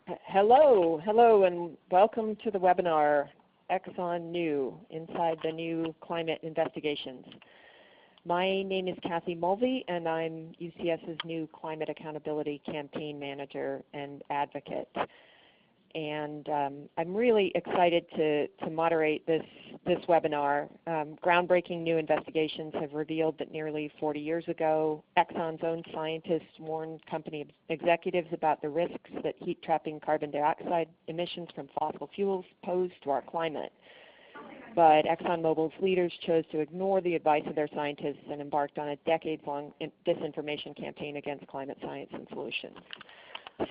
Hello, and welcome to the webinar, Exxon New, Inside the New Climate Investigations. My name is Kathy Mulvey, and I'm UCS's new Climate Accountability Campaign Manager and Advocate. And I'm really excited to moderate this webinar. Groundbreaking new investigations have revealed that nearly 40 years ago, Exxon's own scientists warned company executives about the risks that heat-trapping carbon dioxide emissions from fossil fuels pose to our climate. But ExxonMobil's leaders chose to ignore the advice of their scientists and embarked on a decades-long disinformation campaign against climate science and solutions.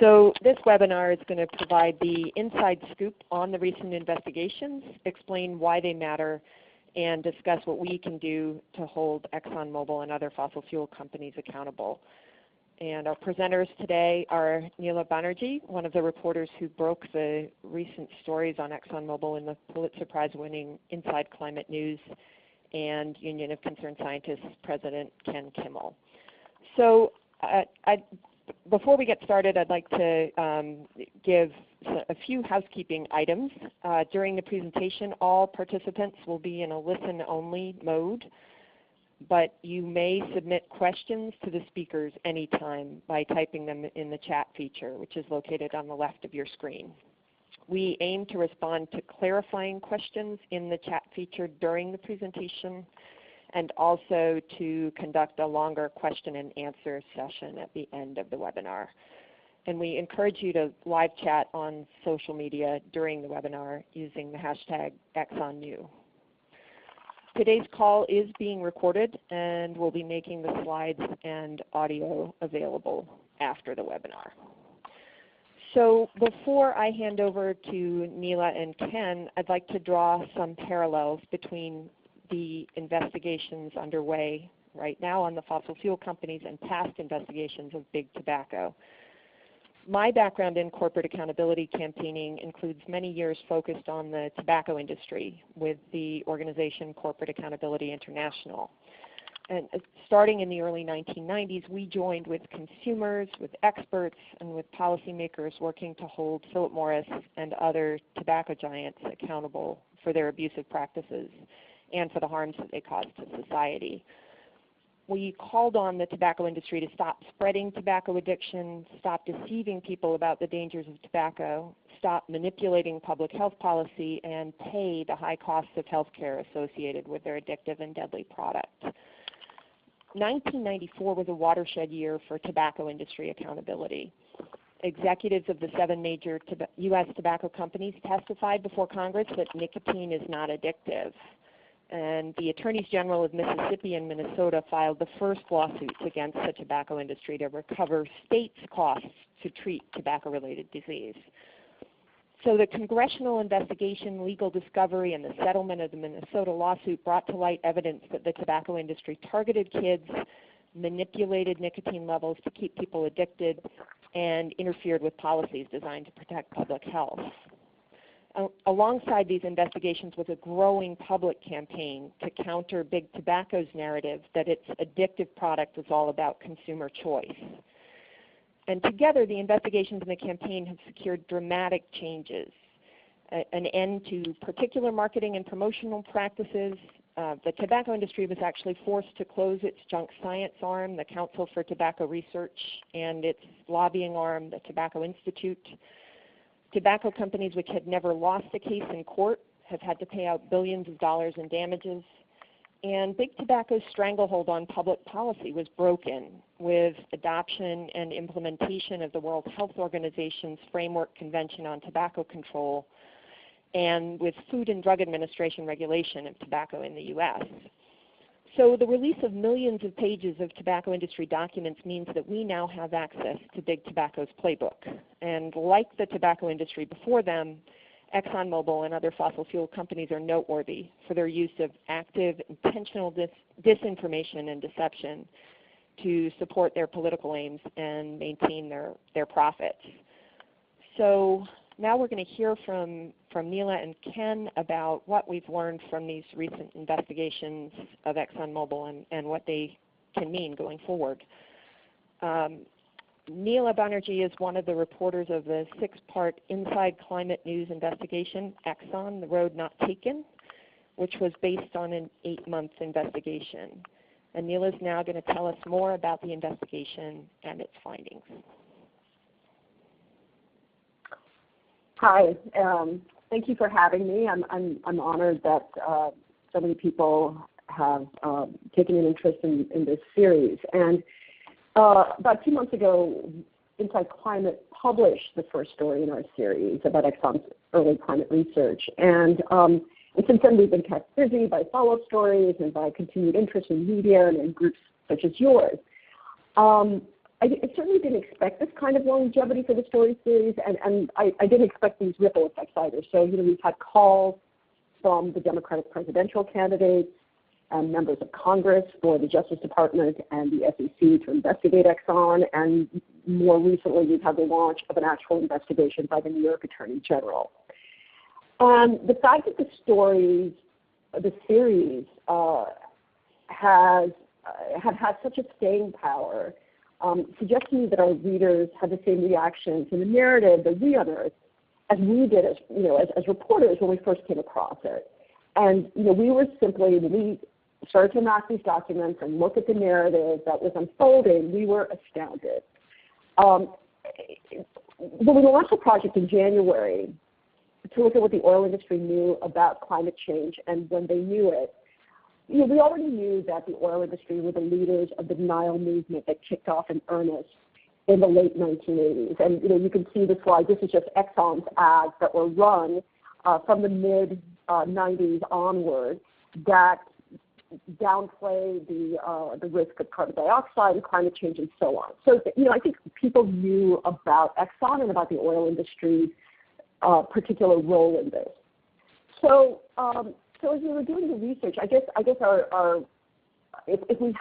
So this webinar is going to provide the inside scoop on the recent investigations, explain why they matter, and discuss what we can do to hold ExxonMobil and other fossil fuel companies accountable. And our presenters today are Neela Banerjee, one of the reporters who broke the recent stories on ExxonMobil in the Pulitzer Prize-winning Inside Climate News, and Union of Concerned Scientists President Ken Kimmell. So before we get started, I'd like to give a few housekeeping items. During the presentation, all participants will be in a listen-only mode, but you may submit questions to the speakers anytime by typing them in the chat feature, which is located on the left of your screen. We aim to respond to clarifying questions in the chat feature during the presentation, and also to conduct a longer question and answer session at the end of the webinar. And we encourage you to live chat on social media during the webinar using the hashtag ExxonNew. Today's call is being recorded, and we'll be making the slides and audio available after the webinar. So before I hand over to Neela and Ken, I'd like to draw some parallels between the investigations underway right now on the fossil fuel companies and past investigations of big tobacco. My background in corporate accountability campaigning includes many years focused on the tobacco industry with the organization Corporate Accountability International. And starting in the early 1990s, we joined with consumers, with experts, and with policymakers working to hold Philip Morris and other tobacco giants accountable for their abusive practices and for the harms that they cause to society. We called on the tobacco industry to stop spreading tobacco addiction, stop deceiving people about the dangers of tobacco, stop manipulating public health policy, and pay the high costs of health care associated with their addictive and deadly product. 1994 was a watershed year for tobacco industry accountability. Executives of the 7 major U.S. tobacco companies testified before Congress that nicotine is not addictive. And the Attorneys General of Mississippi and Minnesota filed the first lawsuits against the tobacco industry to recover states' costs to treat tobacco-related disease. So the congressional investigation, legal discovery, and the settlement of the Minnesota lawsuit brought to light evidence that the tobacco industry targeted kids, manipulated nicotine levels to keep people addicted, and interfered with policies designed to protect public health. Alongside these investigations was a growing public campaign to counter big tobacco's narrative that its addictive product was all about consumer choice. And together, the investigations and the campaign have secured dramatic changes, an end to particular marketing and promotional practices. The tobacco industry was actually forced to close its junk science arm, the Council for Tobacco Research, and its lobbying arm, the Tobacco Institute. Tobacco companies which had never lost a case in court have had to pay out billions of dollars in damages. And big tobacco's stranglehold on public policy was broken with adoption and implementation of the World Health Organization's Framework Convention on Tobacco Control, and with Food and Drug Administration regulation of tobacco in the U.S. So the release of millions of pages of tobacco industry documents means that we now have access to big tobacco's playbook. And like the tobacco industry before them, ExxonMobil and other fossil fuel companies are noteworthy for their use of active, intentional disinformation and deception to support their political aims and maintain their profits. So now we're going to hear from Neela and Ken about what we've learned from these recent investigations of ExxonMobil and what they can mean going forward. Neela Banerjee is one of the reporters of the 6-part Inside Climate News investigation, Exxon, The Road Not Taken, which was based on an 8-month investigation. And Neela is now going to tell us more about the investigation and its findings. Hi, thank you for having me. I'm honored that so many people have taken an interest in this series. And about 2 months ago, Inside Climate published the first story in our series about Exxon's early climate research. And since then, we've been kept busy by follow-up stories and by continued interest in media and in groups such as yours. I certainly didn't expect this kind of longevity for the story series, and I didn't expect these ripple effects either. So, we've had calls from the Democratic presidential candidates and members of Congress for the Justice Department and the SEC to investigate Exxon, and more recently, we've had the launch of an actual investigation by the New York Attorney General. And the fact that the series have had such a staying power suggests to me that our readers had the same reaction to the narrative that we unearthed as we did as reporters when we first came across it. And we were simply, when we started to amass these documents and look at the narrative that was unfolding, we were astounded. When we launched the project in January to look at what the oil industry knew about climate change and when they knew it, we already knew that the oil industry were the leaders of the denial movement that kicked off in earnest in the late 1980s. And you can see the slide. This is just Exxon's ads that were run from the mid-90s onward that downplay the risk of carbon dioxide and climate change and so on. So I think people knew about Exxon and about the oil industry's particular role in this. So as we were doing the research, I guess our if we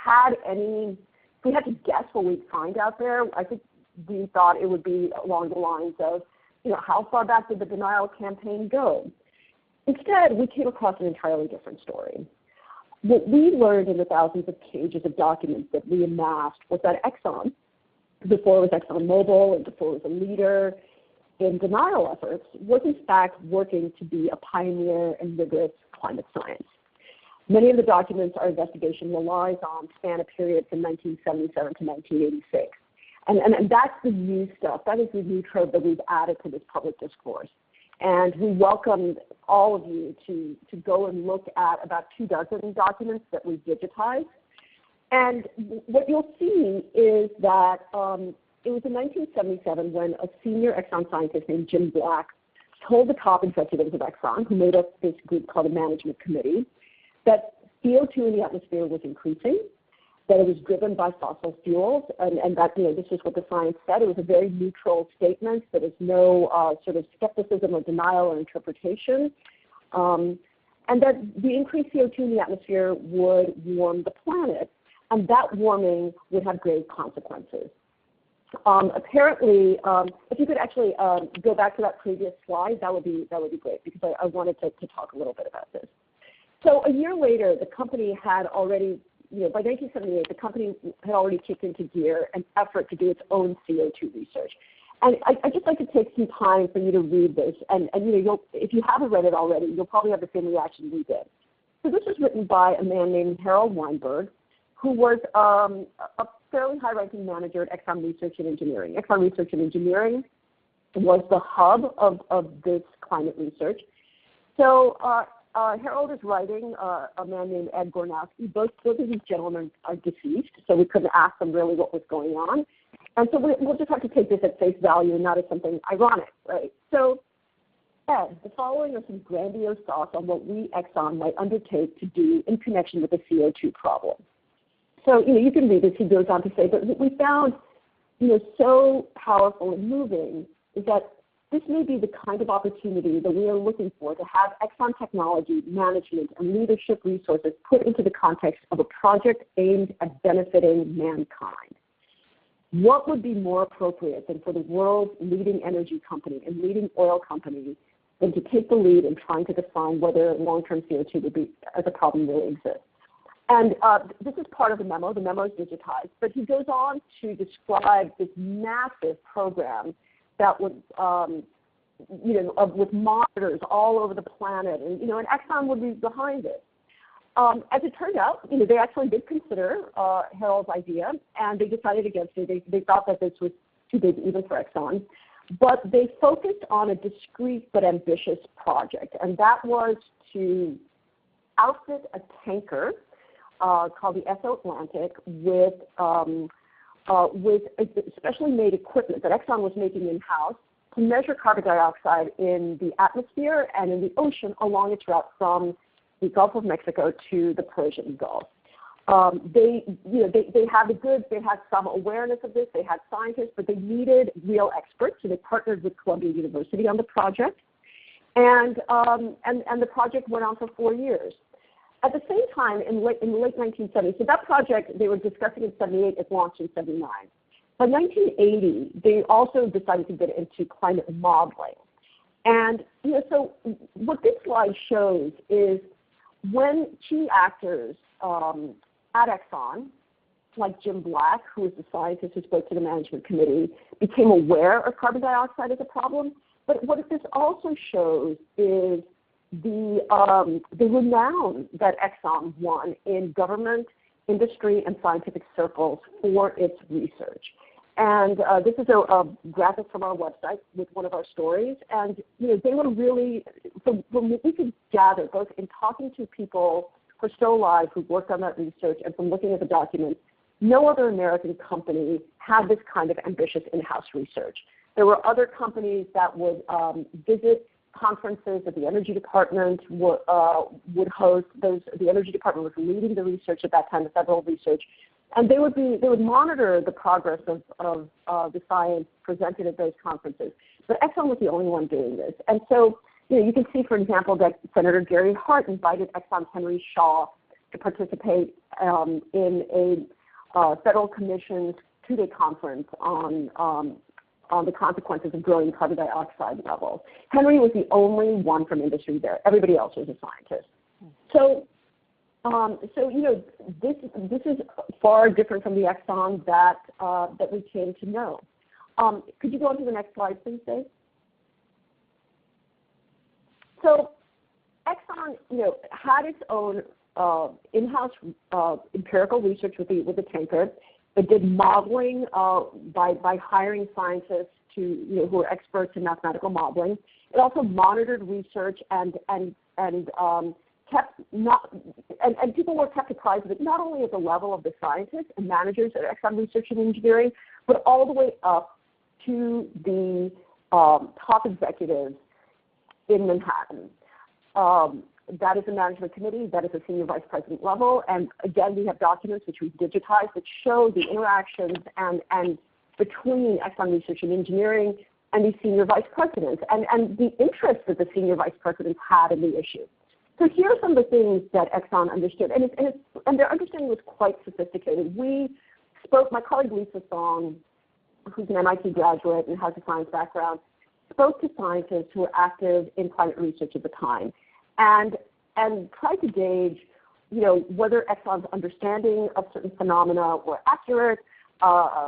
had to guess what we'd find out there, I think we thought it would be along the lines of, how far back did the denial campaign go? Instead, we came across an entirely different story. What we learned in the thousands of pages of documents that we amassed was that Exxon, before it was ExxonMobil and before it was a leader in denial efforts, was in fact working to be a pioneer in rigorous climate science. Many of the documents our investigation relies on span a period from 1977 to 1986. And that's the new stuff. That is the new trove that we've added to this public discourse. And we welcomed all of you to go and look at about 24 documents that we've digitized. And what you'll see is that it was in 1977 when a senior Exxon scientist named Jim Black told the top executives of Exxon, who made up this group called the Management Committee, that CO2 in the atmosphere was increasing, that it was driven by fossil fuels, and that this is what the science said. It was a very neutral statement. There was no sort of skepticism or denial or interpretation, and that the increased CO2 in the atmosphere would warm the planet, and that warming would have grave consequences. Apparently, if you could actually go back to that previous slide, that would be great, because I wanted to talk a little bit about this. So a year later, the company had already, by 1978, the company had already kicked into gear an effort to do its own CO2 research. And I'd just like to take some time for you to read this. And if you haven't read it already, you'll probably have the same reaction we did. So this was written by a man named Harold Weinberg, who was a fairly high-ranking manager at Exxon Research and Engineering. Exxon Research and Engineering was the hub of this climate research. So Harold is writing a man named Ed Gornowski. Both of these gentlemen are deceased, so we couldn't ask them really what was going on. And so we'll just have to take this at face value and not as something ironic, right? So Ed, the following are some grandiose thoughts on what we, Exxon, might undertake to do in connection with the CO2 problem. So, you can read this. He goes on to say, but what we found, so powerful and moving is that this may be the kind of opportunity that we are looking for, to have Exxon technology, management, and leadership resources put into the context of a project aimed at benefiting mankind. What would be more appropriate than for the world's leading energy company and leading oil company than to take the lead in trying to define whether long-term CO2 would be, as a problem really exists? And this is part of the memo. The memo is digitized. But he goes on to describe this massive program that would, with monitors all over the planet. And, and Exxon would be behind it. As it turned out, they actually did consider Harold's idea, and they decided against it. They thought that this was too big even for Exxon. But they focused on a discrete but ambitious project, and that was to outfit a tanker called the SO Atlantic with specially made equipment that Exxon was making in-house to measure carbon dioxide in the atmosphere and in the ocean along its route from the Gulf of Mexico to the Persian Gulf. They had some awareness of this. They had scientists, but they needed real experts, so they partnered with Columbia University on the project, and the project went on for 4 years. At the same time, in the late 1970s, so that project they were discussing in 78, it launched in 79. By 1980, they also decided to get into climate modeling. And so what this slide shows is when key actors at Exxon, like Jim Black, who was the scientist who spoke to the management committee, became aware of carbon dioxide as a problem. But what this also shows is the renown that Exxon won in government, industry, and scientific circles for its research. And this is a graphic from our website with one of our stories. And they were really, from what we could gather, both in talking to people who are still alive who worked on that research and from looking at the documents, no other American company had this kind of ambitious in-house research. There were other companies that would visit conferences that the Energy Department would host. The Energy Department was leading the research at that time, the federal research, and they would monitor the progress of the science presented at those conferences. But Exxon was the only one doing this, and so you can see, for example, that Senator Gary Hart invited Exxon's Henry Shaw to participate in a federal commission's two-day conference on the consequences of growing carbon dioxide levels. Henry was the only one from industry there. Everybody else was a scientist. So this is far different from the Exxon that we came to know. Could you go on to the next slide, please, Dave? So Exxon, had its own in-house empirical research with the tanker. It did modeling by hiring scientists who are experts in mathematical modeling. It also monitored research and people were kept apprised of it not only at the level of the scientists and managers at Exxon Research and Engineering, but all the way up to the top executives in Manhattan. That is a management committee, that is a senior vice president level, and again, we have documents which we've digitized that show the interactions and between Exxon Research and Engineering and these senior vice presidents, and the interest that the senior vice presidents had in the issue. So here are some of the things that Exxon understood, and their understanding was quite sophisticated. We spoke, my colleague Lisa Song, who's an MIT graduate and has a science background, spoke to scientists who were active in climate research at the time, and tried to gauge, whether Exxon's understanding of certain phenomena were accurate,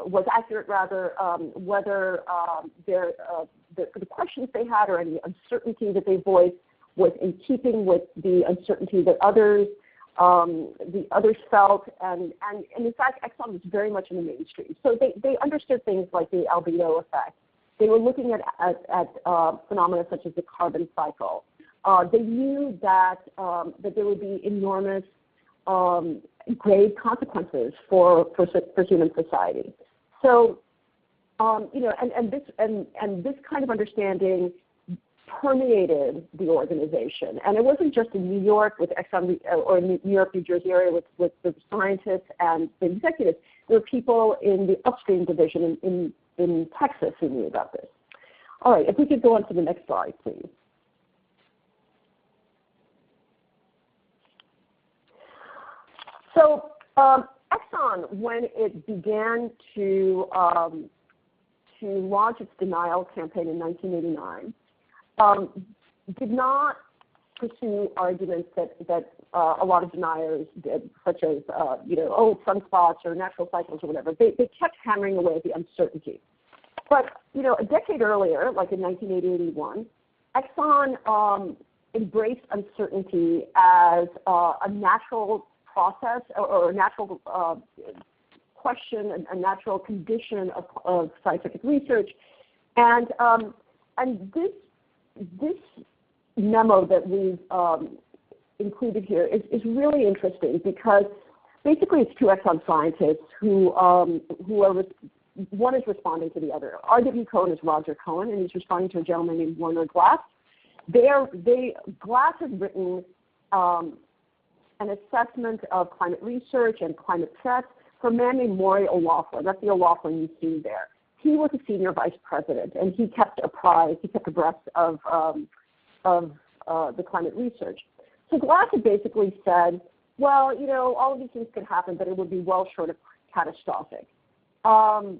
whether the questions they had or any uncertainty that they voiced was in keeping with the uncertainty that the others felt, and in fact, Exxon was very much in the mainstream. So they understood things like the albedo effect. They were looking at phenomena such as the carbon cycle. They knew that there would be enormous grave consequences for human society. So, and this kind of understanding permeated the organization, and it wasn't just in New York with Exxon or in the New York, New Jersey area with the scientists and the executives. There were people in the upstream division in Texas who knew about this. All right, if we could go on to the next slide, please. So Exxon, when it began to launch its denial campaign in 1989, did not pursue arguments that a lot of deniers did, such as, sunspots or natural cycles or whatever. They kept hammering away at the uncertainty. But, a decade earlier, like in 1980-81, Exxon embraced uncertainty as a natural process or a natural question, a natural condition of scientific research. And this memo that we've included here is really interesting because basically it's two Exxon scientists who are one is responding to the other. R.W. Cohen is Roger Cohen, and he's responding to a gentleman named Werner Glass. Glass has written an assessment of climate research and climate threats for a man named Maury O'Loughlin. That's the O'Loughlin you see there. He was a senior vice president, and he kept abreast of the climate research. So Glass had basically said, well, all of these things could happen, but it would be well short of catastrophic. And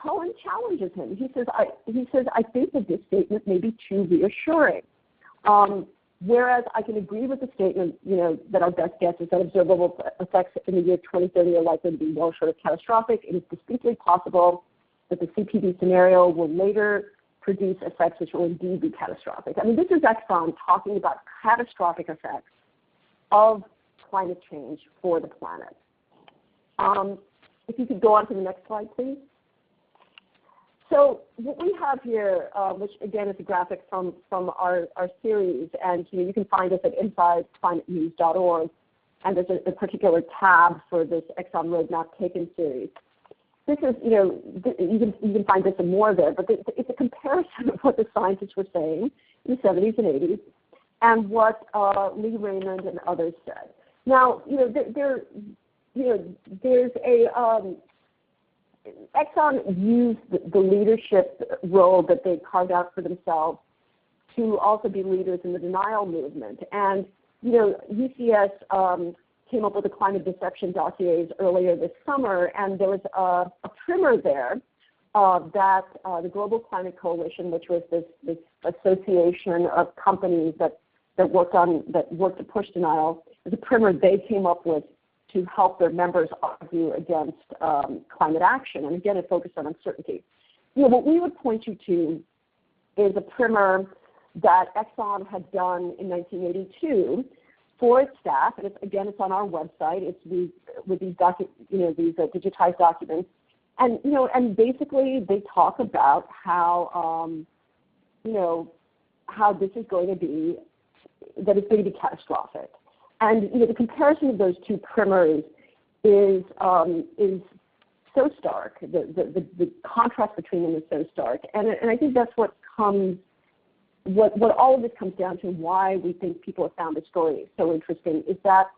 Cohen challenges him. He says, I think that this statement may be too reassuring. Whereas I can agree with the statement, that our best guess is that observable effects in the year 2030 are likely to be well short of catastrophic. It is distinctly possible that the CPD scenario will later produce effects which will indeed be catastrophic. I mean, this is Exxon talking about catastrophic effects of climate change for the planet. If you could go on to the next slide, please. So what we have here, which again is a graphic from our series, and you can find us at insideclimatenews.org, and there's a particular tab for this Exxon Roadmap Taken series. This is, you can find this and more there, but it's a comparison of what the scientists were saying in the 70s and 80s and what Lee Raymond and others said. Now, there's a Exxon used the leadership role that they carved out for themselves to also be leaders in the denial movement. And, UCS came up with the climate deception dossiers earlier this summer, and there was a primer there that the Global Climate Coalition, which was this association of companies that worked to push denial, is a primer they came up with to help their members argue against climate action. And again, it focused on uncertainty. What we would point you to is a primer that Exxon had done in 1982 for its staff, and it's on our website. It's these digitized documents, and basically they talk about how how this is going to be, that it's going to be catastrophic. And the comparison of those two primers is so stark. The contrast between them is so stark, and I think that's what all of this comes down to, why we think people have found this story so interesting, is that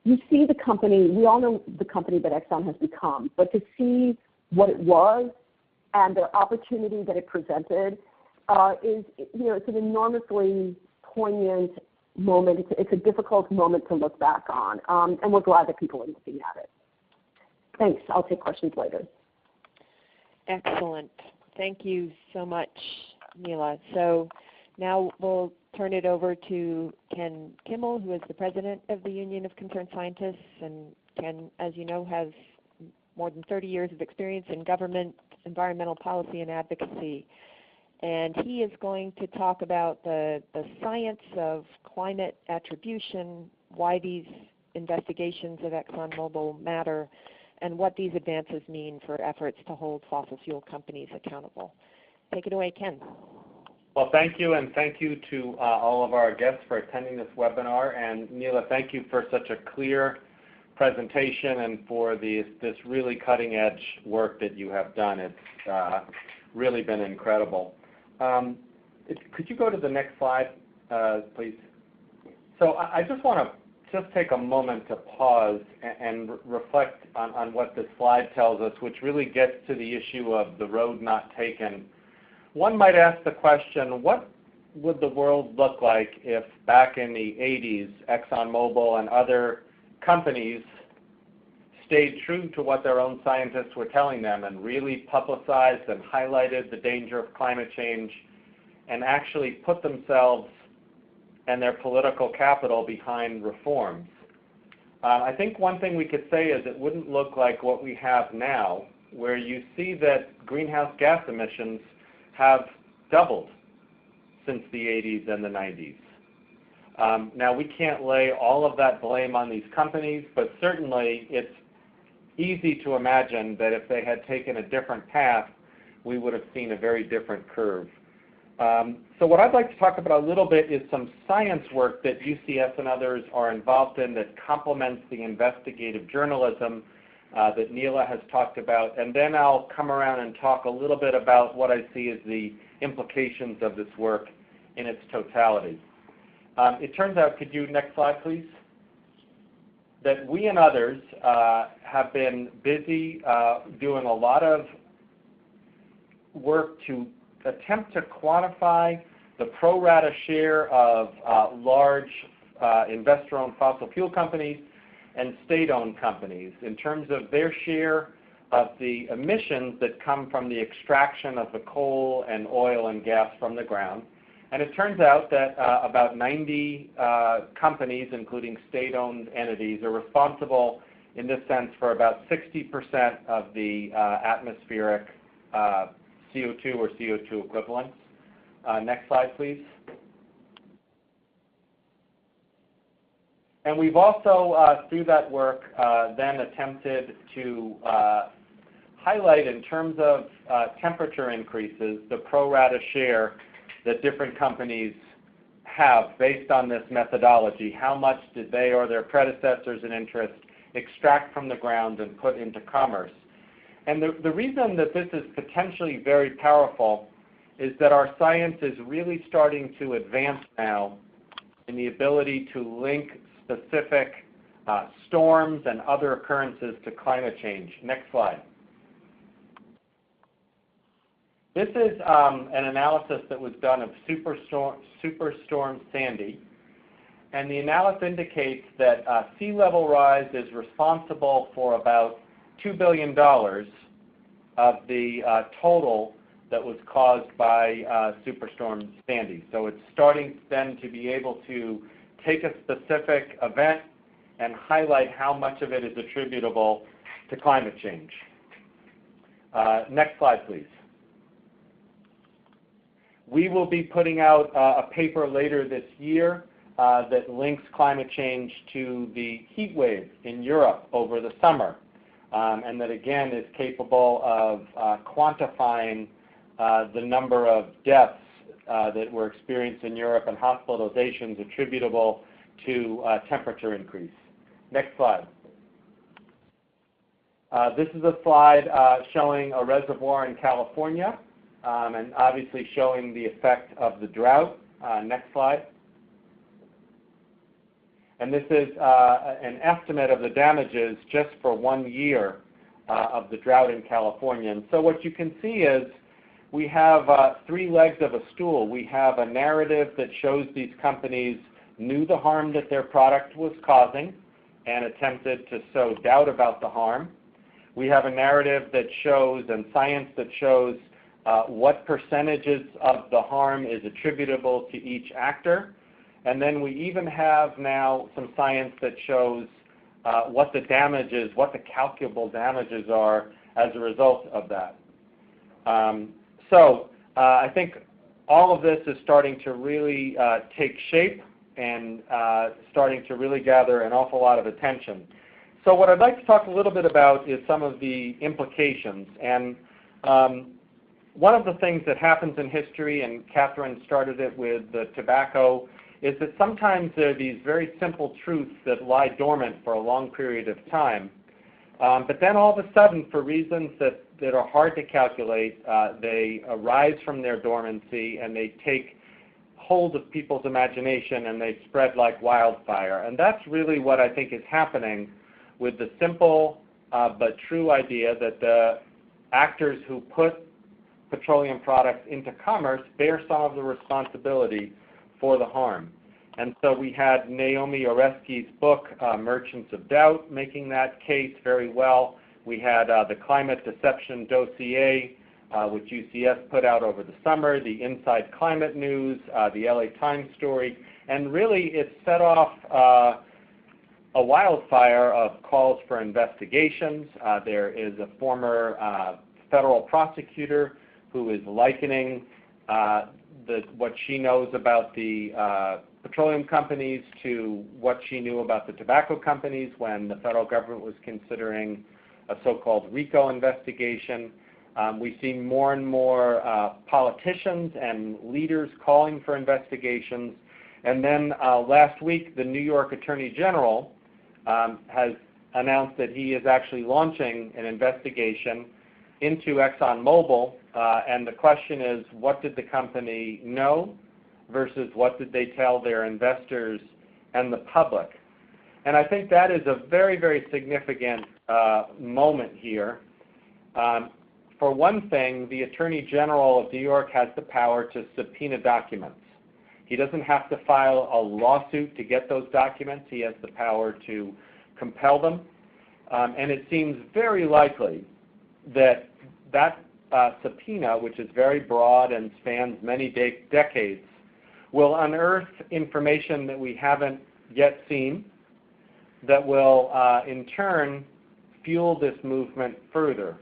you see the company. We all know the company that Exxon has become, but to see what it was and the opportunity that it presented it's an enormously poignant moment. It's a difficult moment to look back on, and we're glad that people are looking at it. Thanks. I'll take questions later. Excellent. Thank you so much, Neela. So now we'll turn it over to Ken Kimmell, who is the president of the Union of Concerned Scientists. And Ken, as you know, has more than 30 years of experience in government, environmental policy, and advocacy. And he is going to talk about the science of climate attribution, why these investigations of ExxonMobil matter, and what these advances mean for efforts to hold fossil fuel companies accountable. Take it away, Ken. Well, thank you, and thank you to all of our guests for attending this webinar. And Neela, thank you for such a clear presentation and for this really cutting-edge work that you have done. It's really been incredible. Could you go to the next slide, please? So I just want to take a moment to pause and reflect on what this slide tells us, which really gets to the issue of the road not taken. One might ask the question, what would the world look like if back in the 80s, ExxonMobil and other companies stayed true to what their own scientists were telling them and really publicized and highlighted the danger of climate change and actually put themselves and their political capital behind reforms. I think one thing we could say is it wouldn't look like what we have now, where you see that greenhouse gas emissions have doubled since the 80s and the 90s. Now, we can't lay all of that blame on these companies, but certainly it's easy to imagine that if they had taken a different path, we would have seen a very different curve. So what I'd like to talk about a little bit is some science work that UCS and others are involved in that complements the investigative journalism that Neela has talked about, and then I'll come around and talk a little bit about what I see as the implications of this work in its totality. It turns out, could you, next slide please, that we and others have been busy doing a lot of work to attempt to quantify the pro rata share of large investor-owned fossil fuel companies and state-owned companies in terms of their share of the emissions that come from the extraction of the coal and oil and gas from the ground. And it turns out that about 90 companies, including state-owned entities, are responsible in this sense for about 60% of the atmospheric CO2 or CO2 equivalents. Next slide, please. And we've also, through that work, then attempted to highlight in terms of temperature increases the pro rata share that different companies have based on this methodology. How much did they or their predecessors in interest extract from the ground and put into commerce? And the reason that this is potentially very powerful is that our science is really starting to advance now in the ability to link specific storms and other occurrences to climate change. Next slide. This is an analysis that was done of Superstorm Sandy. And the analysis indicates that sea level rise is responsible for about $2 billion of the total that was caused by Superstorm Sandy. So it's starting then to be able to take a specific event and highlight how much of it is attributable to climate change. Next slide, please. We will be putting out a paper later this year that links climate change to the heat wave in Europe over the summer, and that again is capable of quantifying the number of deaths that were experienced in Europe and hospitalizations attributable to temperature increase. Next slide. This is a slide showing a reservoir in California and obviously showing the effect of the drought. Next slide. And this is an estimate of the damages just for 1 year of the drought in California. And so what you can see is we have 3 legs of a stool. We have a narrative that shows these companies knew the harm that their product was causing and attempted to sow doubt about the harm. We have a narrative that shows and science that shows what percentages of the harm is attributable to each actor. And then we even have now some science that shows what the damages, what the calculable damages are as a result of that. So I think all of this is starting to really take shape and starting to really gather an awful lot of attention. So what I'd like to talk a little bit about is some of the implications. And one of the things that happens in history, and Catherine started it with the tobacco, is that sometimes there are these very simple truths that lie dormant for a long period of time. But then all of a sudden, for reasons that are hard to calculate, they arise from their dormancy and they take hold of people's imagination and they spread like wildfire. And that's really what I think is happening with the simple but true idea that the actors who put petroleum products into commerce bear some of the responsibility for the harm. And so we had Naomi Oreskes' book, Merchants of Doubt, making that case very well. We had the Climate Deception Dossier which UCS put out over the summer, the Inside Climate News, the LA Times story, and really it set off a wildfire of calls for investigations. There is a former federal prosecutor who is likening what she knows about the petroleum companies to what she knew about the tobacco companies when the federal government was considering a so-called RICO investigation. We see more and more politicians and leaders calling for investigations. And then last week, the New York Attorney General has announced that he is actually launching an investigation into ExxonMobil. And the question is, what did the company know versus what did they tell their investors and the public? And I think that is a very, very significant moment here. For one thing, the Attorney General of New York has the power to subpoena documents. He doesn't have to file a lawsuit to get those documents. He has the power to compel them. And it seems very likely that that subpoena, which is very broad and spans many decades, will unearth information that we haven't yet seen that will in turn fuel this movement further.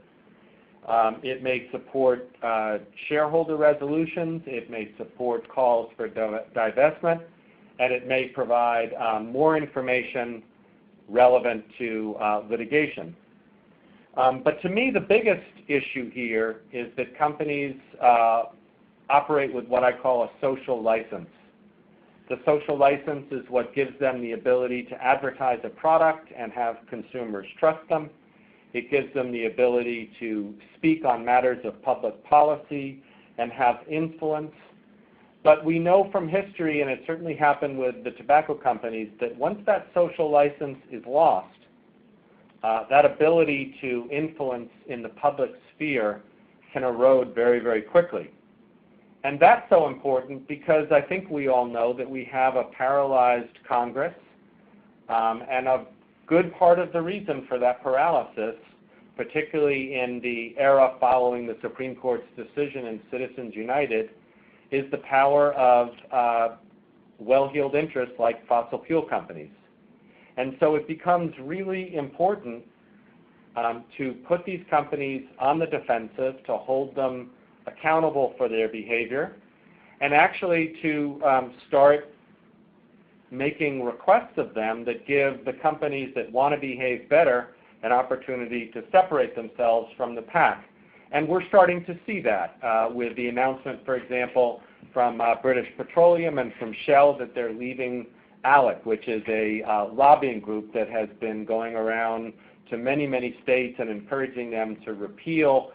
It may support shareholder resolutions, it may support calls for divestment, and it may provide more information relevant to litigation. But to me, the biggest issue here is that companies operate with what I call a social license. The social license is what gives them the ability to advertise a product and have consumers trust them. It gives them the ability to speak on matters of public policy and have influence. But we know from history, and it certainly happened with the tobacco companies, that once that social license is lost, that ability to influence in the public sphere can erode very, very quickly. And that's so important because I think we all know that we have a paralyzed Congress, and a good part of the reason for that paralysis, particularly in the era following the Supreme Court's decision in Citizens United, is the power of well-heeled interests like fossil fuel companies. And so it becomes really important to put these companies on the defensive, to hold them accountable for their behavior, and actually to start making requests of them that give the companies that want to behave better an opportunity to separate themselves from the pack. And we're starting to see that with the announcement, for example, from British Petroleum and from Shell that they're leaving ALEC, which is a lobbying group that has been going around to many, many states and encouraging them to repeal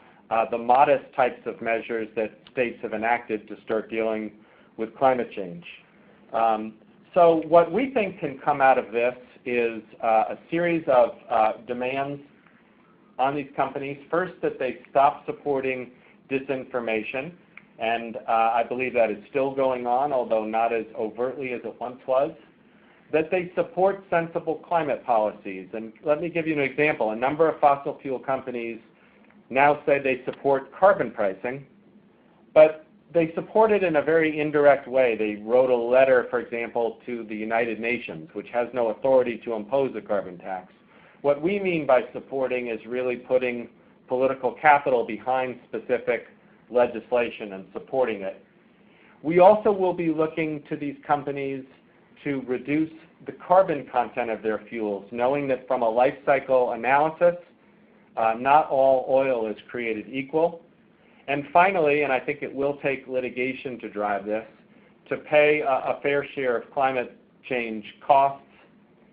the modest types of measures that states have enacted to start dealing with climate change. So what we think can come out of this is a series of demands on these companies. First, that they stop supporting disinformation, and I believe that is still going on, although not as overtly as it once was. That they support sensible climate policies. And let me give you an example. A number of fossil fuel companies now say they support carbon pricing, but they support it in a very indirect way. They wrote a letter, for example, to the United Nations, which has no authority to impose a carbon tax. What we mean by supporting is really putting political capital behind specific legislation and supporting it. We also will be looking to these companies to reduce the carbon content of their fuels, knowing that from a life cycle analysis, not all oil is created equal. And finally, and I think it will take litigation to drive this, to pay a fair share of climate change costs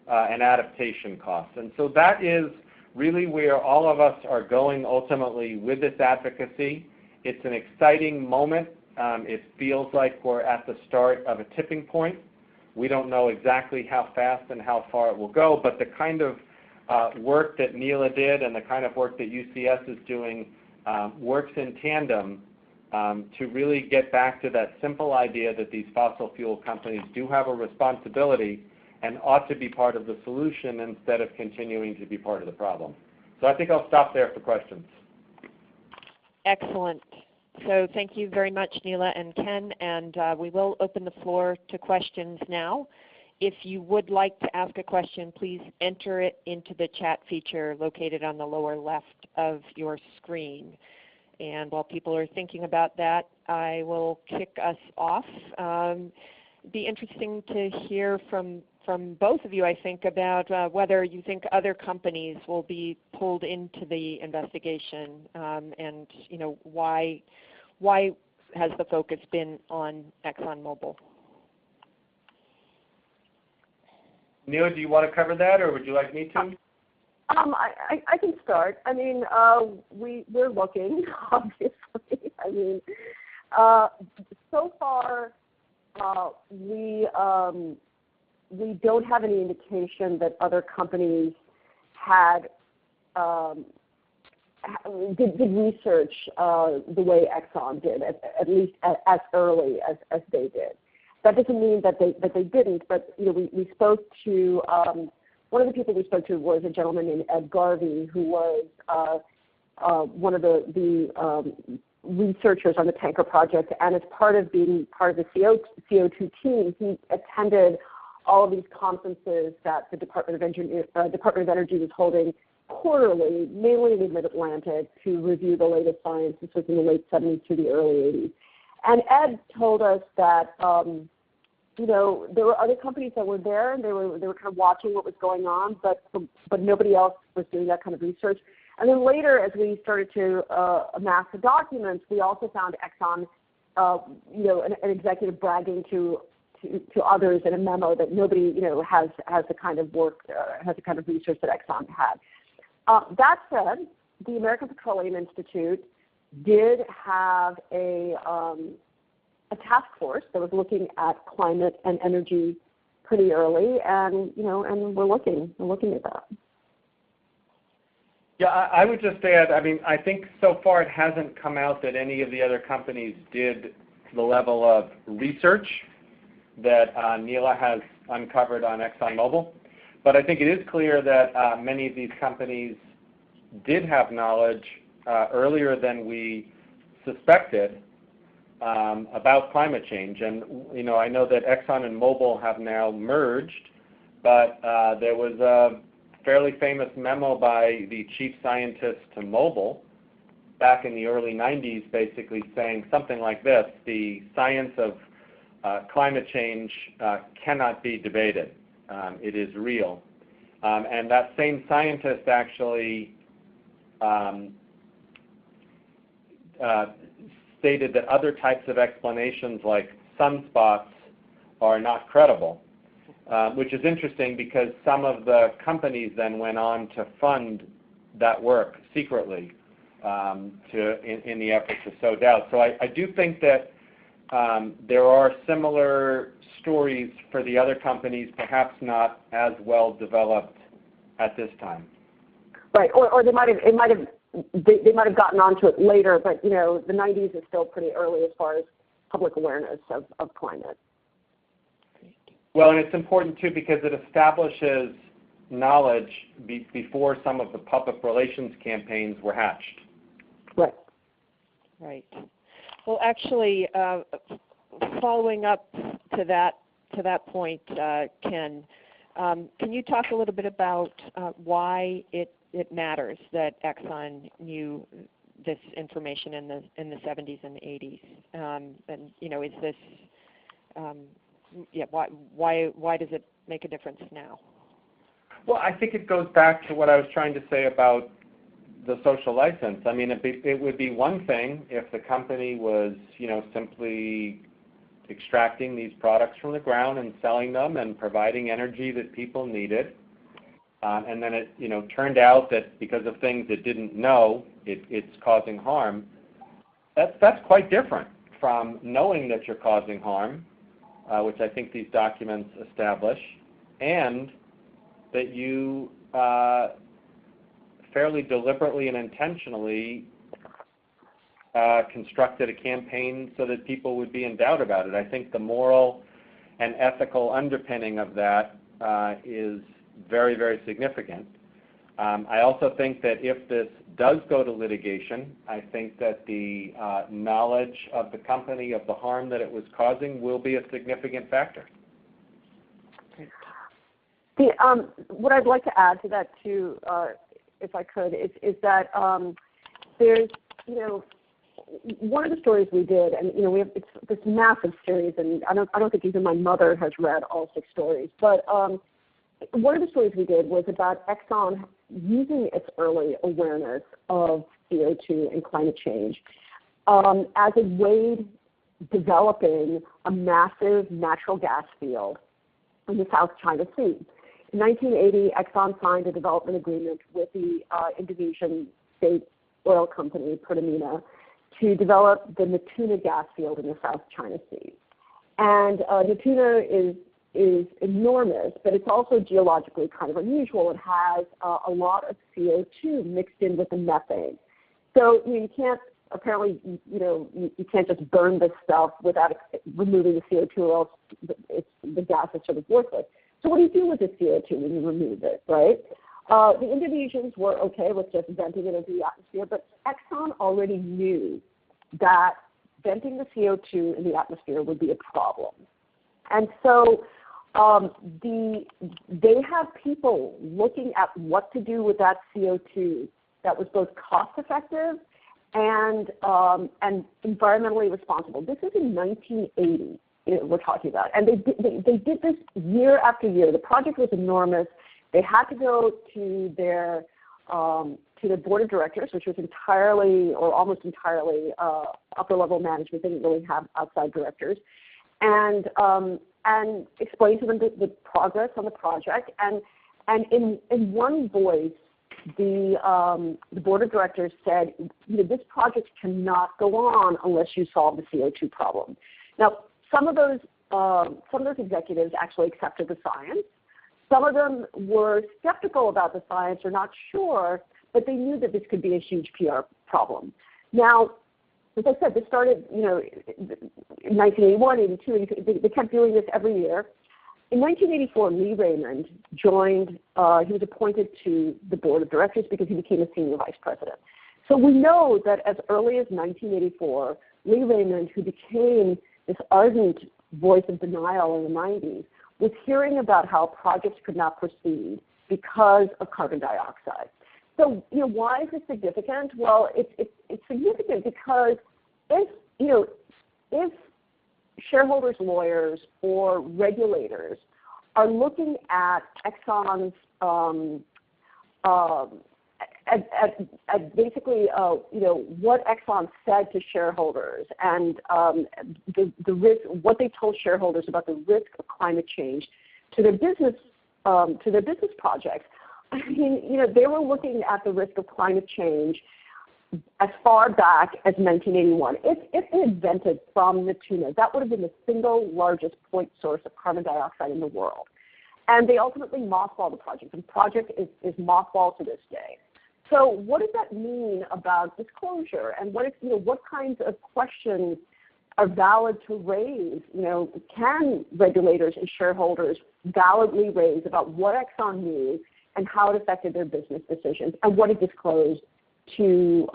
and adaptation costs. And so that is really where all of us are going ultimately with this advocacy. It's an exciting moment. It feels like we're at the start of a tipping point. We don't know exactly how fast and how far it will go, but the kind of work that Neela did and the kind of work that UCS is doing works in tandem to really get back to that simple idea that these fossil fuel companies do have a responsibility and ought to be part of the solution instead of continuing to be part of the problem. So I think I'll stop there for questions. Excellent. So thank you very much, Neela and Ken, and we will open the floor to questions now. If you would like to ask a question, please enter it into the chat feature located on the lower left of your screen. And while people are thinking about that, I will kick us off. Be interesting to hear from both of you, I think, about whether you think other companies will be pulled into the investigation, and why has the focus been on ExxonMobil? Neela, do you want to cover that, or would you like me to? I can start. I mean, we're looking, obviously. I mean, so far we don't have any indication that other companies had did research the way Exxon did, at least as early as they did. That doesn't mean that they didn't, but we spoke to one of the people we spoke to was a gentleman named Ed Garvey, who was one of the researchers on the tanker project, and as part of being part of the CO2 team, he attended all of these conferences that the Department of Energy was holding quarterly, mainly in the Mid-Atlantic, to review the latest science. This was in the late 70s to the early 80s. And Ed told us that there were other companies that were there, and they were kind of watching what was going on, but nobody else was doing that kind of research. And then later, as we started to amass the documents, we also found Exxon, an executive bragging to others in a memo that nobody, has the kind of work, has the kind of research that Exxon had. That said, the American Petroleum Institute did have a task force that was looking at climate and energy pretty early, and and we're looking at that. Yeah, I would just add, I mean, I think so far it hasn't come out that any of the other companies did the level of research that Neela has uncovered on ExxonMobil. But I think it is clear that many of these companies did have knowledge earlier than we suspected about climate change. And I know that Exxon and Mobil have now merged, but there was a fairly famous memo by the chief scientist to Mobil back in the early 90s, basically saying something like this: the science of climate change cannot be debated. It is real. And that same scientist actually stated that other types of explanations like sunspots are not credible, which is interesting because some of the companies then went on to fund that work secretly in the effort to sow doubt. So I do think that there are similar stories for the other companies, perhaps not as well developed at this time. Right, or they might have gotten onto it later, but the 90s is still pretty early as far as public awareness of climate. Well, and it's important too because it establishes knowledge before some of the public relations campaigns were hatched. Right. Right. Well, actually, following up to that point, Ken, can you talk a little bit about why it matters that Exxon knew this information in the 70s and 80s? And is this why does it make a difference now? Well, I think it goes back to what I was trying to say about the social license. I mean, it would be one thing if the company was, simply extracting these products from the ground and selling them and providing energy that people needed. And then it, turned out that because of things it didn't know, it's causing harm. That's quite different from knowing that you're causing harm, which I think these documents establish, and that you fairly deliberately and intentionally constructed a campaign so that people would be in doubt about it. I think the moral and ethical underpinning of that is very, very significant. I also think that if this does go to litigation, I think that the knowledge of the company of the harm that it was causing will be a significant factor. What I'd like to add to that too, if I could, is that there's, one of the stories we did, and we have it's this massive series, and I don't think even my mother has read all 6 stories, but one of the stories we did was about Exxon using its early awareness of CO2 and climate change as it weighed developing a massive natural gas field in the South China Sea. In 1980, Exxon signed a development agreement with the Indonesian state oil company, Pertamina, to develop the Natuna gas field in the South China Sea. And Natuna is enormous, but it's also geologically kind of unusual. It has a lot of CO2 mixed in with the methane. So you can't, apparently, you can't just burn this stuff without removing the CO2, or else the gas is sort of worthless. So what do you do with the CO2 when you remove it, right? The Indonesians were okay with just venting it into the atmosphere, but Exxon already knew that venting the CO2 in the atmosphere would be a problem. And so they have people looking at what to do with that CO2 that was both cost-effective and environmentally responsible. This is in 1980. We're talking about, and they did this year after year. The project was enormous. They had to go to their board of directors, which was entirely or almost entirely upper level management. They didn't really have outside directors, and explain to them the progress on the project. And in one voice, the board of directors said, this project cannot go on unless you solve the CO2 problem. Now, some of those executives actually accepted the science. Some of them were skeptical about the science or not sure, but they knew that this could be a huge PR problem. Now, as I said, this started, in 1981, 82. They kept doing this every year. In 1984, Lee Raymond joined. He was appointed to the board of directors because he became a senior vice president. So we know that as early as 1984, Lee Raymond, who became this ardent voice of denial in the 90s, was hearing about how projects could not proceed because of carbon dioxide. So, why is this significant? Well, it's significant because if shareholders, lawyers, or regulators are looking at Exxon's at basically what Exxon said to shareholders and the risk, what they told shareholders about the risk of climate change to their business projects. I mean, they were looking at the risk of climate change as far back as 1981. If they had vented from Natuna, that would have been the single largest point source of carbon dioxide in the world. And they ultimately mothballed the project. The project is mothballed to this day. So what does that mean about disclosure? And what kinds of questions are valid to raise? Can regulators and shareholders validly raise about what Exxon knew and how it affected their business decisions and what it disclosed to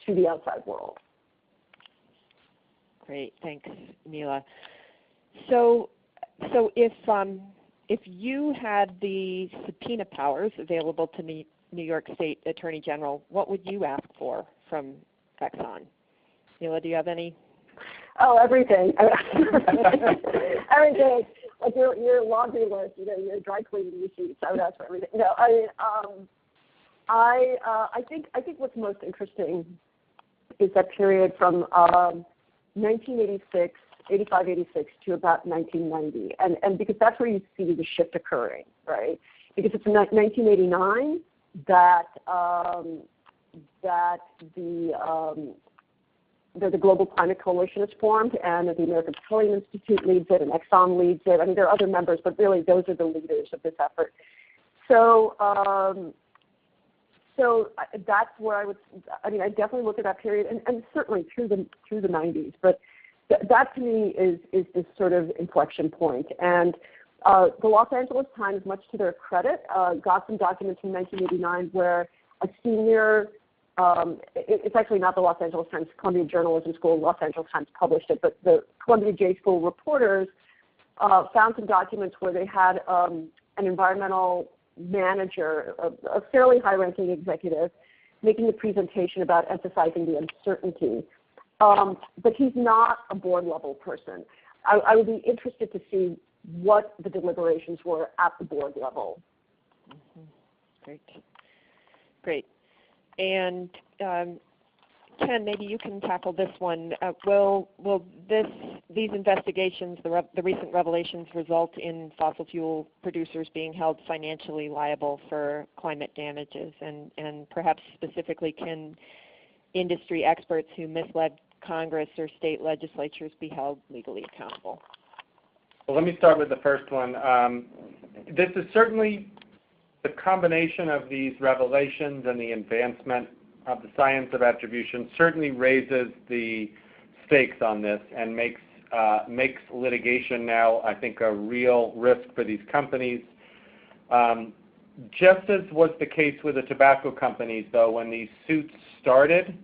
the outside world? Great, thanks, Neela. So if you had the subpoena powers available to New York State Attorney General, what would you ask for from Exxon? Neela, do you have any? Oh, everything. Everything. Like your laundry list, your dry cleaning receipts. I would ask for everything. No, I think what's most interesting is that period from 1986, 85, 86 to about 1990, and because that's where you see the shift occurring, right? Because it's in 1989 that the Global Climate Coalition is formed, and the American Petroleum Institute leads it, and Exxon leads it. I mean, there are other members, but really those are the leaders of this effort. So that's where I definitely look at that period, and certainly through the 90s. But that to me is this sort of inflection point. And The Los Angeles Times, much to their credit, got some documents from 1989 where a senior, it's actually not the Los Angeles Times, Columbia Journalism School, Los Angeles Times published it, but the Columbia J School reporters found some documents where they had an environmental manager, a fairly high-ranking executive, making a presentation about emphasizing the uncertainty. But he's not a board-level person. I would be interested to see what the deliberations were at the board level. Mm-hmm. Great. And Ken, maybe you can tackle this one. Will these investigations, the recent revelations, result in fossil fuel producers being held financially liable for climate damages? And perhaps specifically, can industry experts who misled Congress or state legislatures be held legally accountable? Well, let me start with the first one. This is certainly the combination of these revelations and the advancement of the science of attribution certainly raises the stakes on this and makes litigation now, I think, a real risk for these companies. Just as was the case with the tobacco companies, though, when these suits started,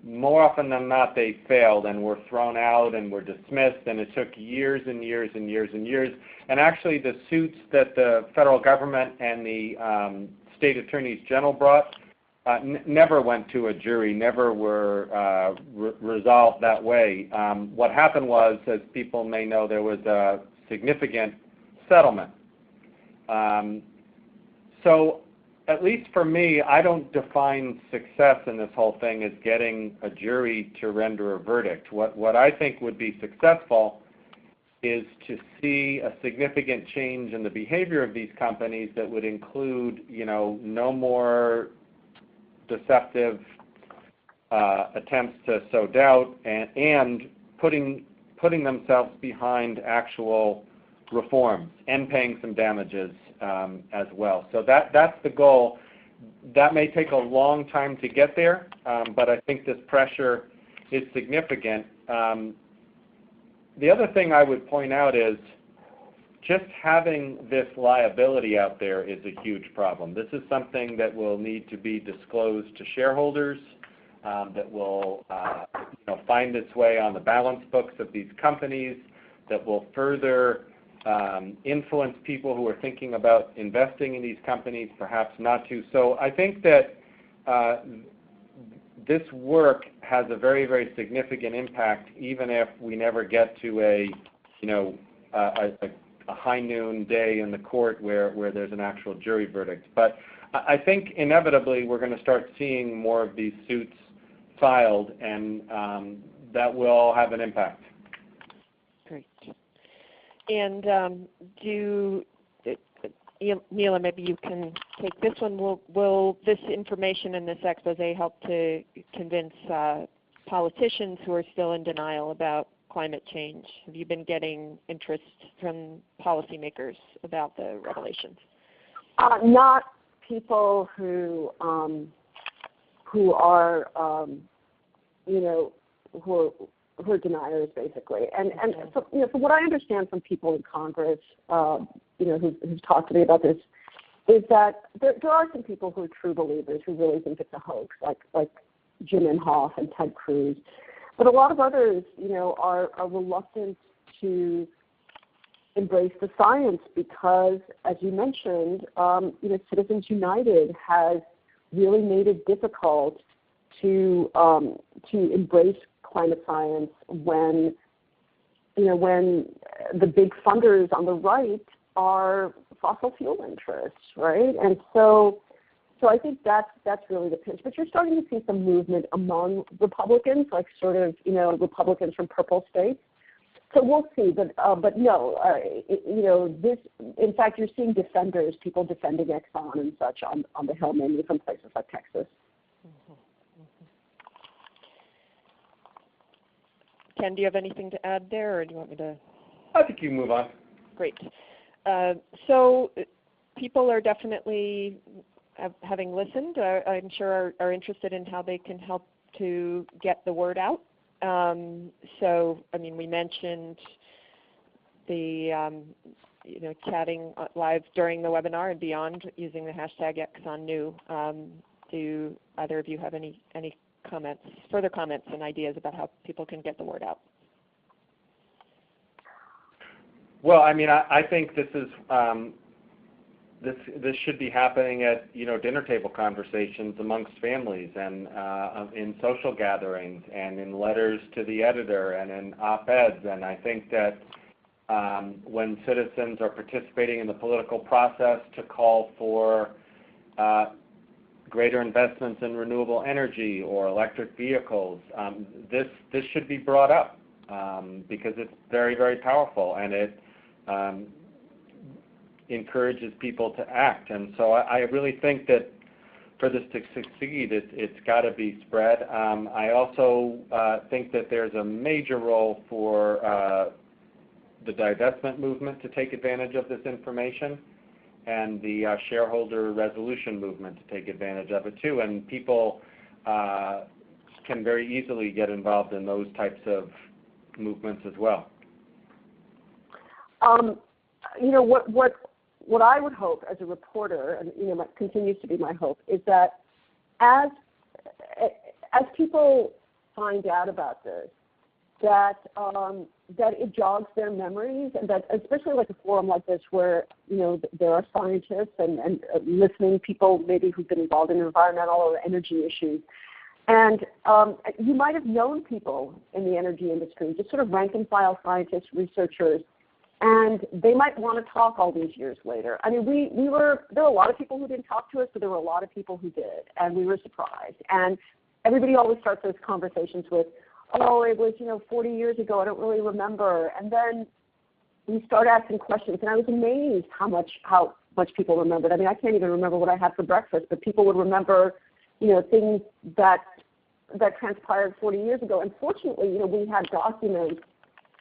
more often than not they failed and were thrown out and were dismissed, and it took years and years and years and years. And actually the suits that the federal government and the state attorneys general brought never went to a jury, never were resolved that way. What happened was, as people may know, there was a significant settlement. So at least for me, I don't define success in this whole thing as getting a jury to render a verdict. What I think would be successful is to see a significant change in the behavior of these companies that would include, no more deceptive attempts to sow doubt and putting themselves behind actual reforms and paying some damages as well. So that's the goal. That may take a long time to get there, but I think this pressure is significant. The other thing I would point out is just having this liability out there is a huge problem. This is something that will need to be disclosed to shareholders, that will find its way on the balance books of these companies, that will further influence people who are thinking about investing in these companies, perhaps not to. So I think that this work has a very, very significant impact, even if we never get to a high noon day in the court where there's an actual jury verdict. But I think inevitably we're going to start seeing more of these suits filed, and that will have an impact. Great. And Neela, maybe you can take this one. Will this information in this expose help to convince politicians who are still in denial about climate change? Have you been getting interest from policymakers about the revelations? Not people who are who are deniers, basically. And so, from what I understand from people in Congress, who've talked to me about this, is that there are some people who are true believers who really think it's a hoax, like Jim Inhofe and Ted Cruz. But a lot of others, are reluctant to embrace the science because, as you mentioned, Citizens United has really made it difficult to embrace climate science when the big funders on the right are fossil fuel interests, right? And so I think that's really the pinch. But you're starting to see some movement among Republicans, like sort of Republicans from purple states. So we'll see. But no, this. In fact, you're seeing defenders, people defending Exxon and such on the Hill, mainly from places like Texas. Mm-hmm. Ken, do you have anything to add there, or do you want me to? I think you can move on. Great. So people are definitely, having listened, I'm sure are interested in how they can help to get the word out. So, we mentioned the chatting live during the webinar and beyond using the hashtag ExxonNew. Do either of you have any comments, further comments and ideas about how people can get the word out? Well, I mean, I think this is this should be happening at dinner table conversations amongst families and in social gatherings and in letters to the editor and in op-eds. And I think that when citizens are participating in the political process to call for greater investments in renewable energy or electric vehicles, this should be brought up because it's very, very powerful, and it encourages people to act. And so I really think that for this to succeed, it's got to be spread. I also think that there's a major role for the divestment movement to take advantage of this information, and the shareholder resolution movement to take advantage of it too. And people can very easily get involved in those types of movements as well. What I would hope as a reporter, and continues to be my hope, is that as people find out about this, that it jogs their memories, and that especially like a forum like this where there are scientists and listening people maybe who've been involved in environmental or energy issues, and you might have known people in the energy industry, just sort of rank and file scientists, researchers, and they might want to talk all these years later. I mean, there were a lot of people who didn't talk to us, but there were a lot of people who did, and we were surprised. And everybody always starts those conversations with, oh, it was 40 years ago, I don't really remember. And then we start asking questions, and I was amazed how much people remembered. I mean, I can't even remember what I had for breakfast, but people would remember, things that transpired 40 years ago. And fortunately, we had documents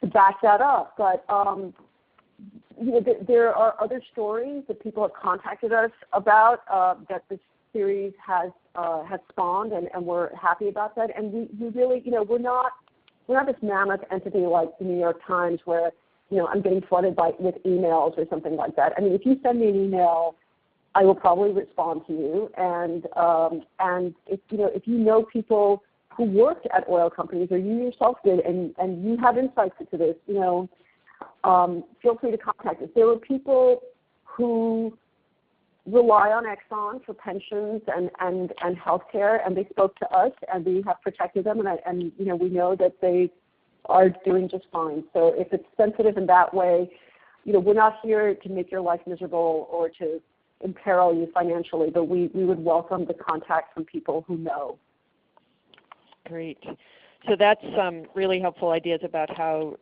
to back that up. But there are other stories that people have contacted us about that this series has spawned, and we're happy about that. And we really, we're not this mammoth entity like the New York Times where I'm getting flooded with emails or something like that. I mean, if you send me an email, I will probably respond to you. And if you know people who worked at oil companies, or you yourself did, and you have insights into this, feel free to contact us. There were people who rely on Exxon for pensions and health care, and they spoke to us, and we have protected them, and we know that they are doing just fine. So if it's sensitive in that way, we're not here to make your life miserable or to imperil you financially, but we would welcome the contact from people who know. Great. So that's some really helpful ideas about how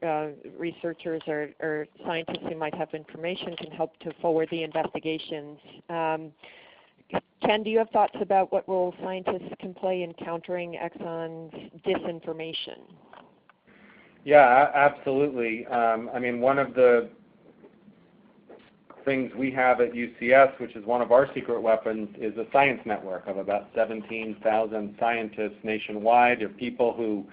researchers or scientists who might have information can help to forward the investigations. Ken, do you have thoughts about what role scientists can play in countering Exxon's disinformation? Yeah, absolutely. I mean, one of the things we have at UCS, which is one of our secret weapons, is a science network of about 17,000 scientists nationwide, of people who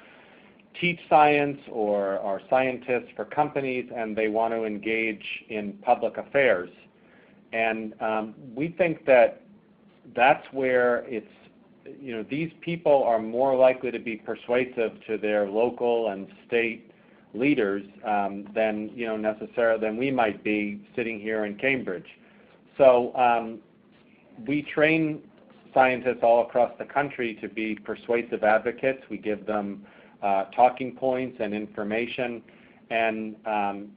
teach science or are scientists for companies, and they want to engage in public affairs. And we think that that's where it's, these people are more likely to be persuasive to their local and state leaders than we might be sitting here in Cambridge. So we train scientists all across the country to be persuasive advocates. We give them talking points and information, and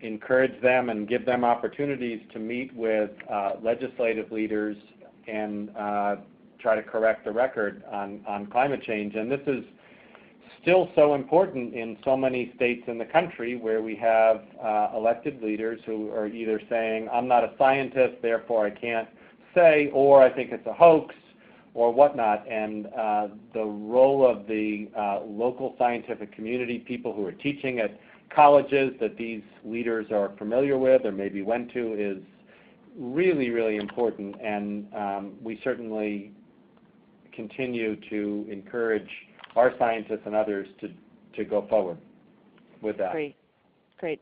encourage them and give them opportunities to meet with legislative leaders and try to correct the record on climate change. And this is still so important in so many states in the country where we have elected leaders who are either saying, I'm not a scientist, therefore I can't say, or I think it's a hoax, or whatnot. And the role of the local scientific community, people who are teaching at colleges that these leaders are familiar with or maybe went to, is really, really important. And we certainly continue to encourage our scientists and others to go forward with that. Great, great.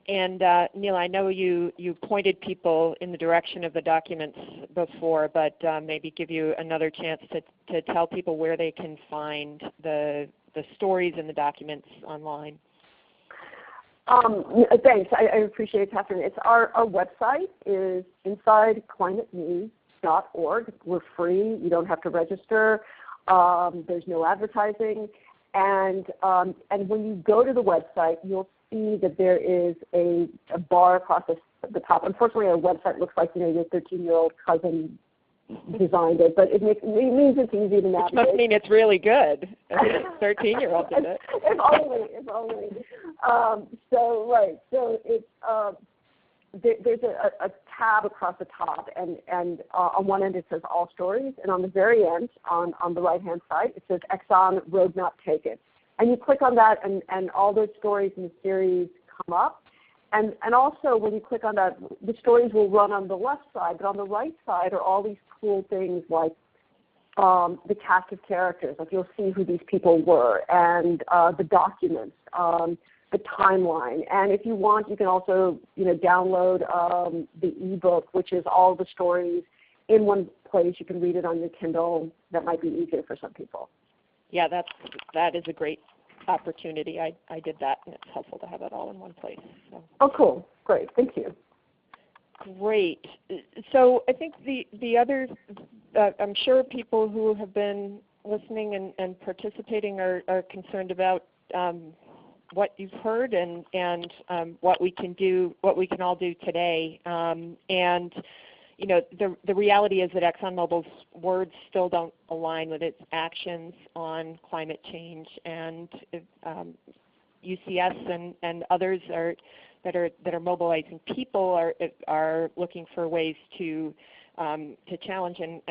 And Neela, I know you pointed people in the direction of the documents before, but maybe give you another chance to tell people where they can find the stories and the documents online. Thanks. I appreciate it, Catherine. It's our website is insideclimatenews.org. We're free. You don't have to register. There's no advertising. And when you go to the website, you'll see that there is a bar across the top. Unfortunately, our website looks like your 13-year-old cousin designed it, but it means it's easy to navigate. Which must mean it's really good. A 13-year-old did it. If only. So it's there's a tab across the top, and on one end it says All Stories, and on the very end, on the right-hand side, it says Exxon Road Not Taken. And you click on that, and all those stories in the series come up. And also, when you click on that, the stories will run on the left side, but on the right side are all these cool things like the cast of characters. Like you'll see who these people were, and the documents, the timeline. And if you want, you can also download the ebook, which is all the stories in one place. You can read it on your Kindle. That might be easier for some people. Yeah, that is a great opportunity. I did that, and it's helpful to have it all in one place. So. Oh, cool. Great. Thank you. Great. So I think the other, I'm sure people who have been listening and participating are concerned about what you've heard and what we can all do today. And the reality is that ExxonMobil's words still don't align with its actions on climate change, and UCS and others that are mobilizing people are looking for ways to challenge and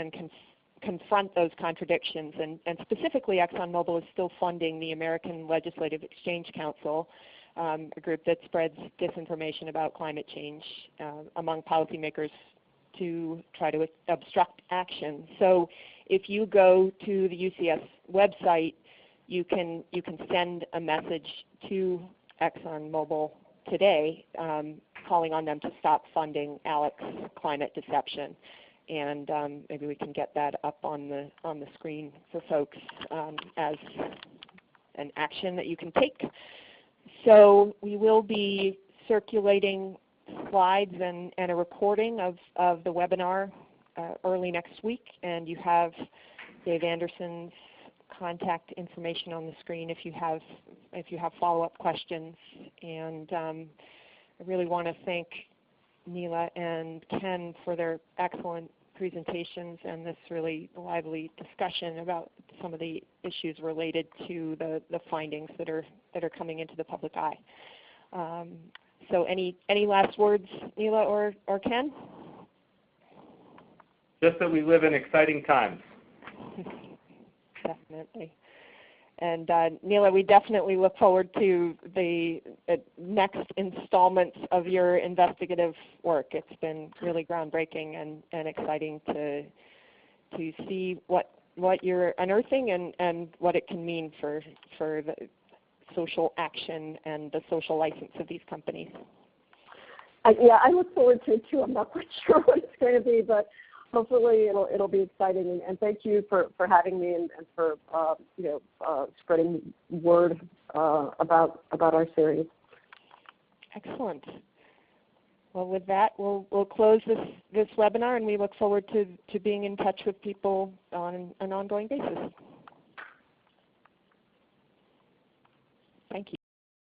confront those contradictions. And specifically, ExxonMobil is still funding the American Legislative Exchange Council, a group that spreads disinformation about climate change among policymakers to try to obstruct action. So if you go to the UCS website, you can send a message to ExxonMobil today, calling on them to stop funding ALEC's climate deception. And maybe we can get that up on the screen for folks as an action that you can take. So we will be circulating slides and a recording of the webinar early next week, and you have Dave Anderson's contact information on the screen if you have follow-up questions. And I really want to thank Neela and Ken for their excellent presentations and this really lively discussion about some of the issues related to the findings that are coming into the public eye. So any last words, Neela or Ken? Just that we live in exciting times. Definitely. And Neela, we definitely look forward to the next installments of your investigative work. It's been really groundbreaking and exciting to see what you're unearthing and what it can mean for the social action and the social license of these companies. Yeah, I look forward to it too. I'm not quite sure what it's going to be, but hopefully it'll be exciting. And thank you for having me and for spreading word about our series. Excellent. Well, with that, we'll close this webinar, and we look forward to being in touch with people on an ongoing basis.